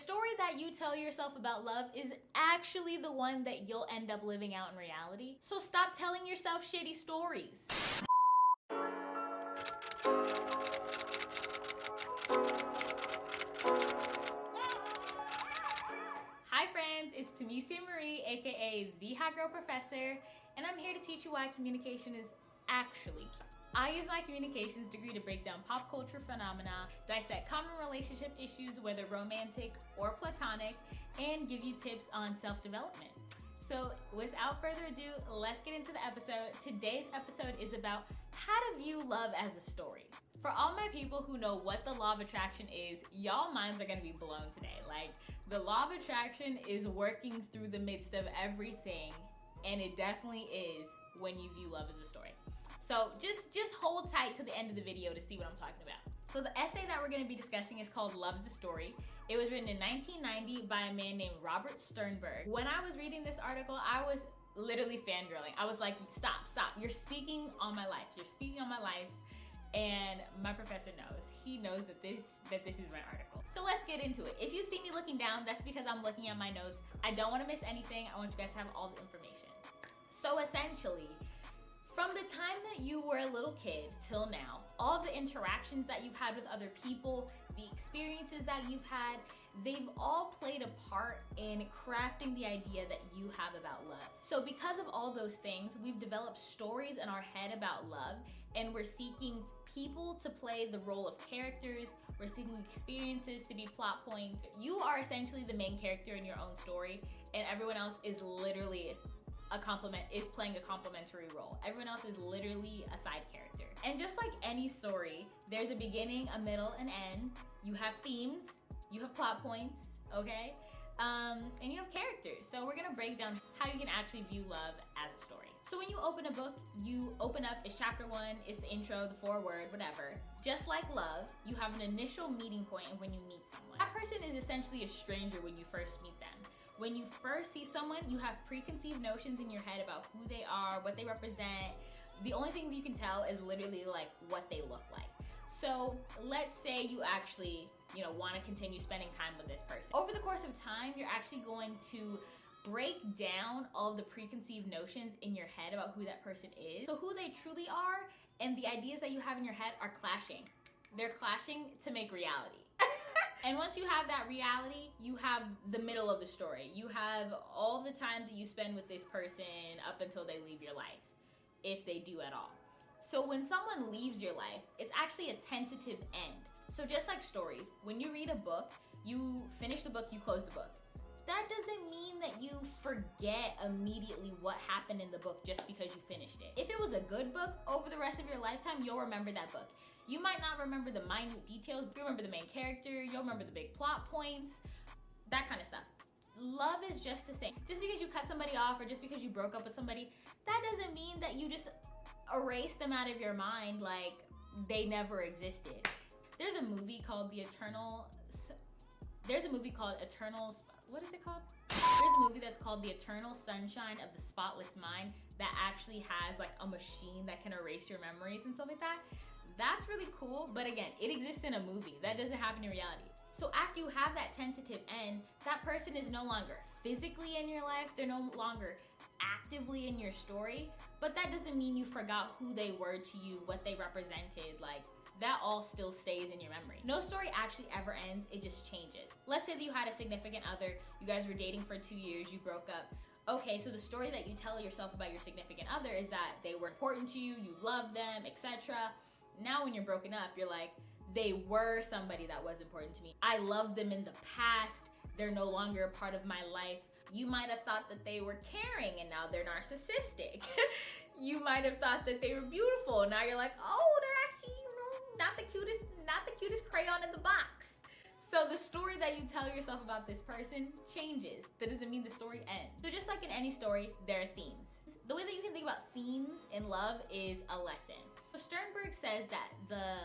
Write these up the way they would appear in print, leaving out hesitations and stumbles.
story that you tell yourself about love is actually the one that you'll end up living out in reality. So stop telling yourself shitty stories. Hi friends, it's tomiciamarie, aka the Hot Girl Professor, and I'm here to teach you why communication is actually key. I use my communications degree to break down pop culture phenomena, dissect common relationship issues, whether romantic or platonic, and give you tips on self-development. So without further ado, let's get into the episode. Today's episode is about how to view love as a story. For all my people who know what the law of attraction is, y'all minds are gonna be blown today. Like, the law of attraction is working through the midst of everything, and it definitely is when you view love as a story. So just hold tight to the end of the video to see what I'm talking about. So the essay that we're going to be discussing is called Love is a Story. It was written in 1990 by a man named Robert Sternberg. When I was reading this article, I was literally fangirling. I was like, stop. You're speaking on my life. You're speaking on my life. And my professor knows. He knows that this is my article. So let's get into it. If you see me looking down, that's because I'm looking at my notes. I don't want to miss anything. I want you guys to have all the information. So essentially, from the time that you were a little kid till now, all of the interactions that you've had with other people, the experiences that you've had, they've all played a part in crafting the idea that you have about love. So because of all those things, we've developed stories in our head about love, and we're seeking people to play the role of characters. We're seeking experiences to be plot points. You are essentially the main character in your own story, and everyone else is literally playing a complementary role. Everyone else is literally a side character. And just like any story, there's a beginning, a middle, and end. You have themes, you have plot points, okay? And you have characters. So we're gonna break down how you can actually view love as a story. So when you open a book, you open up, it's chapter 1, it's the intro, the foreword, whatever. Just like love, you have an initial meeting point when you meet someone. That person is essentially a stranger when you first meet them. When you first see someone, you have preconceived notions in your head about who they are, what they represent. The only thing that you can tell is literally like what they look like. So let's say you actually, want to continue spending time with this person. Over the course of time, you're actually going to break down all of the preconceived notions in your head about who that person is. So who they truly are and the ideas that you have in your head are clashing. They're clashing to make reality. And once you have that reality, you have the middle of the story. You have all the time that you spend with this person up until they leave your life, if they do at all. So when someone leaves your life, it's actually a tentative end. So just like stories, when you read a book, you finish the book, you close the book. That doesn't mean that you forget immediately what happened in the book just because you finished it. If it was a good book, over the rest of your lifetime, you'll remember that book. You might not remember the minute details, you'll remember the main character, you'll remember the big plot points, that kind of stuff. Love is just the same. Just because you cut somebody off or just because you broke up with somebody, that doesn't mean that you just erase them out of your mind like they never existed. There's a movie called what is it called? There's a movie that's called The Eternal Sunshine of the Spotless Mind that actually has like a machine that can erase your memories and stuff like that. That's really cool, but again, it exists in a movie. That doesn't happen in reality. So after you have that tentative end, that person is no longer physically in your life, they're no longer actively in your story, but that doesn't mean you forgot who they were to you, what they represented, like that all still stays in your memory. No story actually ever ends, it just changes. Let's say that you had a significant other, you guys were dating for 2 years, you broke up. Okay, so the story that you tell yourself about your significant other is that they were important to you, you loved them, etc. Now when you're broken up, you're like, they were somebody that was important to me. I loved them in the past. They're no longer a part of my life. You might have thought that they were caring and now they're narcissistic. You might have thought that they were beautiful. Now you're like, oh, they're actually, not the cutest crayon in the box. So the story that you tell yourself about this person changes. That doesn't mean the story ends. So just like in any story, there are themes. The way that you can think about themes in love is a lesson. So Sternberg says that the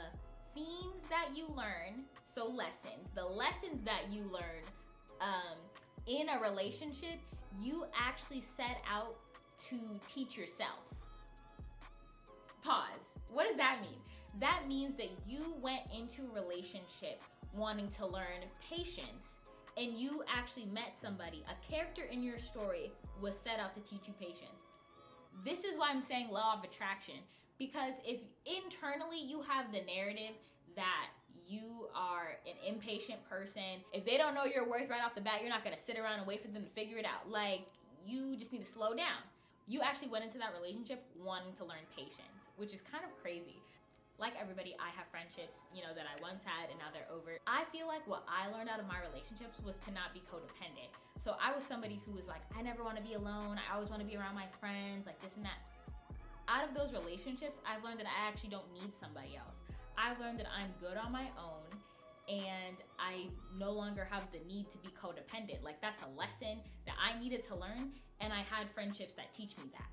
themes that you learn, so lessons, the lessons that you learn in a relationship, you actually set out to teach yourself. Pause. What does that mean? That means that you went into a relationship wanting to learn patience and you actually met somebody, a character in your story was set out to teach you patience. This is why I'm saying law of attraction, because if internally you have the narrative that you are an impatient person, if they don't know your worth right off the bat, you're not gonna sit around and wait for them to figure it out. Like, you just need to slow down. You actually went into that relationship wanting to learn patience, which is kind of crazy. Like everybody, I have friendships, you know, that I once had and now they're over. I feel like what I learned out of my relationships was to not be codependent. So I was somebody who was like, I never want to be alone. I always want to be around my friends, like this and that. Out of those relationships, I've learned that I actually don't need somebody else. I've learned that I'm good on my own and I no longer have the need to be codependent. Like, that's a lesson that I needed to learn, and I had friendships that teach me that.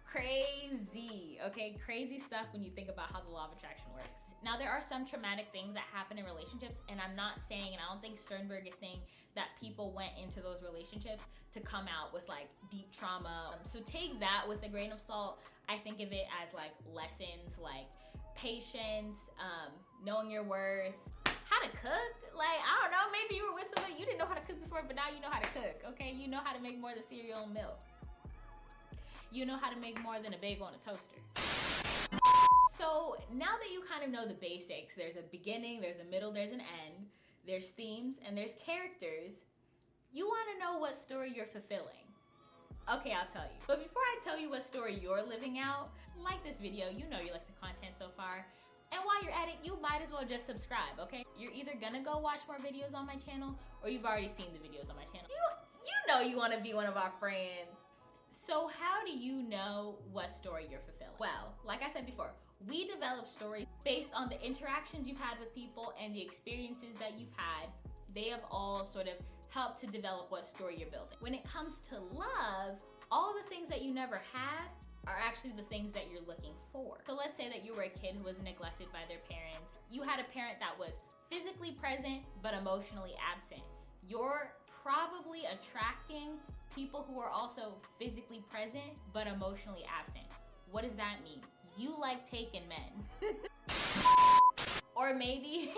Crazy, okay? Crazy stuff when you think about how the law of attraction works. Now, there are some traumatic things that happen in relationships, and I'm not saying, and I don't think Sternberg is saying that people went into those relationships to come out with like deep trauma. So take that with a grain of salt. I think of it as like lessons, like patience, knowing your worth, how to cook. Like, I don't know, maybe you were with somebody you didn't know how to cook before, but now you know how to cook, okay? You know how to make more than cereal and milk. You know how to make more than a bagel and a toaster. So now that you kind of know the basics, there's a beginning, there's a middle, there's an end, there's themes, and there's characters, you want to know what story you're fulfilling. Okay, I'll tell you. But before I tell you what story you're living out, like this video, you know you like the content so far. And while you're at it, you might as well just subscribe, okay? You're either gonna go watch more videos on my channel, or you've already seen the videos on my channel. You know you want to be one of our friends. So how do you know what story you're fulfilling? Well, like I said before, we develop stories based on the interactions you've had with people and the experiences that you've had. They have all sort of helped to develop what story you're building. When it comes to love, all the things that you never had are actually the things that you're looking for. So let's say that you were a kid who was neglected by their parents. You had a parent that was physically present but emotionally absent. You're probably attracting people who are also physically present but emotionally absent. What does that mean? You like taking men. or maybe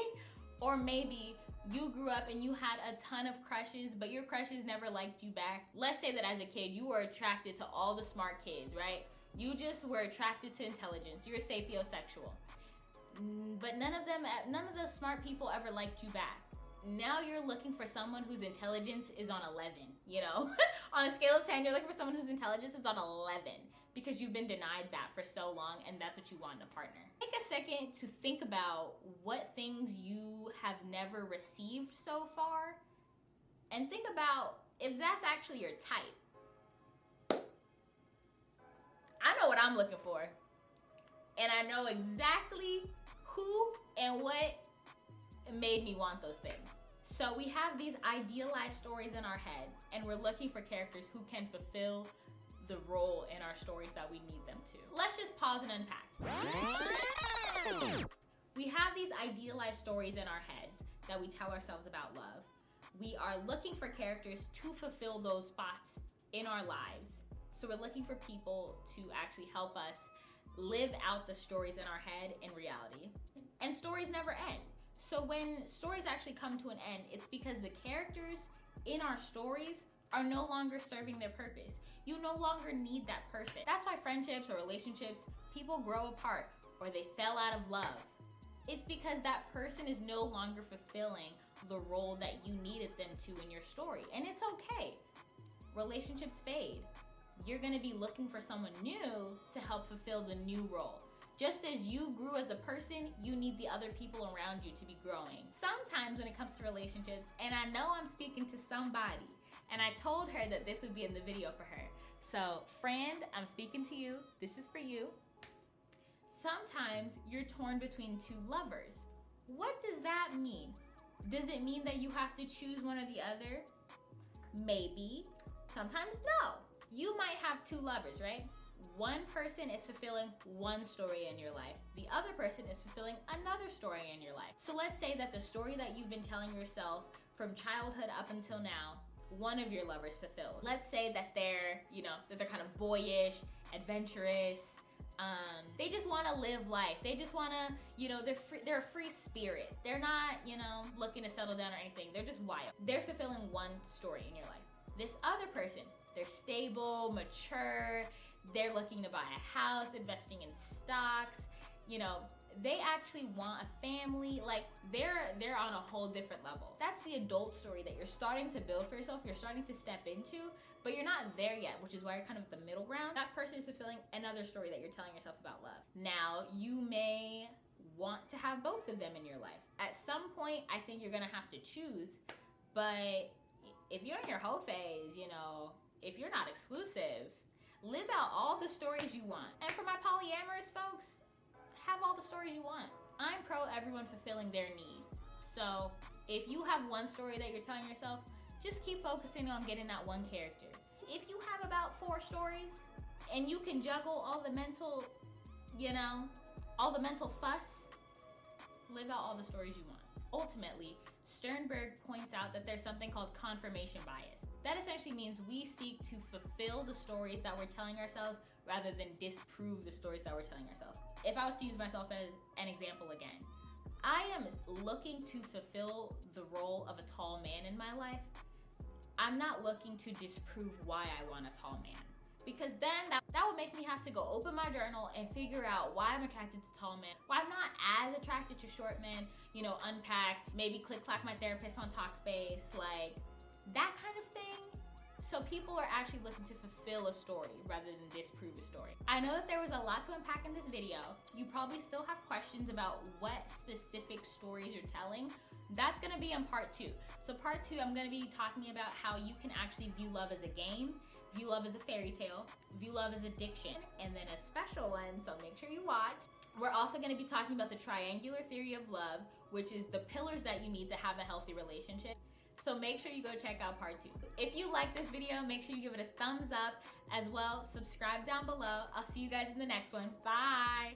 you grew up and you had a ton of crushes, but your crushes never liked you back. Let's say that as a kid, you were attracted to all the smart kids, right? You just were attracted to intelligence. You're sapiosexual. But none of those smart people ever liked you back. Now you're looking for someone whose intelligence is on 11, you know? On a scale of 10, you're looking for someone whose intelligence is on 11 because you've been denied that for so long, and that's what you want in a partner. Take a second to think about what things you have never received so far, and think about if that's actually your type. I know what I'm looking for, and I know exactly who and what made me want those things. So we have these idealized stories in our head, and we're looking for characters who can fulfill the role in our stories that we need them to. Let's just pause and unpack. We have these idealized stories in our heads that we tell ourselves about love. We are looking for characters to fulfill those spots in our lives. So we're looking for people to actually help us live out the stories in our head in reality. And stories never end. So when stories actually come to an end, it's because the characters in our stories are no longer serving their purpose. You no longer need that person. That's why friendships or relationships, people grow apart or they fell out of love. It's because that person is no longer fulfilling the role that you needed them to in your story. And it's okay. Relationships fade. You're gonna be looking for someone new to help fulfill the new role. Just as you grew as a person, you need the other people around you to be growing. Sometimes when it comes to relationships, and I know I'm speaking to somebody, and I told her that this would be in the video for her. So, friend, I'm speaking to you. This is for you. Sometimes you're torn between two lovers. What does that mean? Does it mean that you have to choose one or the other? Maybe. Sometimes no. You might have two lovers, right? One person is fulfilling one story in your life. The other person is fulfilling another story in your life. So let's say that the story that you've been telling yourself from childhood up until now, one of your lovers fulfills. Let's say that they're kind of boyish, adventurous, They just want to live life. They just want to, you know, they're a free spirit. They're not, you know, looking to settle down or anything. They're just wild. They're fulfilling one story in your life. This other person, they're stable, mature, they're looking to buy a house, investing in stocks, you know, they actually want a family. Like they're on a whole different level. That's the adult story that you're starting to build for yourself, you're starting to step into, but you're not there yet, which is why you're kind of the middle ground. That person is fulfilling another story that you're telling yourself about love. Now, you may want to have both of them in your life. At some point, I think you're gonna have to choose, but if you're in your whole phase, you know, if you're not exclusive, live out all the stories you want. And for my polyamorous folks, have all the stories you want. I'm pro everyone fulfilling their needs. So if you have one story that you're telling yourself, just keep focusing on getting that one character. If you have about 4 stories and you can juggle all the mental, you know, all the mental fuss, live out all the stories you want. Ultimately, Sternberg points out that there's something called confirmation bias. That essentially means we seek to fulfill the stories that we're telling ourselves rather than disprove the stories that we're telling ourselves. If I was to use myself as an example again, I am looking to fulfill the role of a tall man in my life. I'm not looking to disprove why I want a tall man, because then that would make me have to go open my journal and figure out why I'm attracted to tall men, why I'm not as attracted to short men, you know, unpack, maybe click-clack my therapist on Talkspace, like that kind of thing. So people are actually looking to fulfill a story rather than disprove a story. I know that there was a lot to unpack in this video. You probably still have questions about what specific stories you're telling. That's gonna be in part 2. So part 2, I'm gonna be talking about how you can actually view love as a game, view love as a fairy tale, view love as addiction, and then a special one, so make sure you watch. We're also gonna be talking about the triangular theory of love, which is the pillars that you need to have a healthy relationship. So make sure you go check out part 2. If you like this video, make sure you give it a thumbs up. As well, subscribe down below. I'll see you guys in the next one. Bye.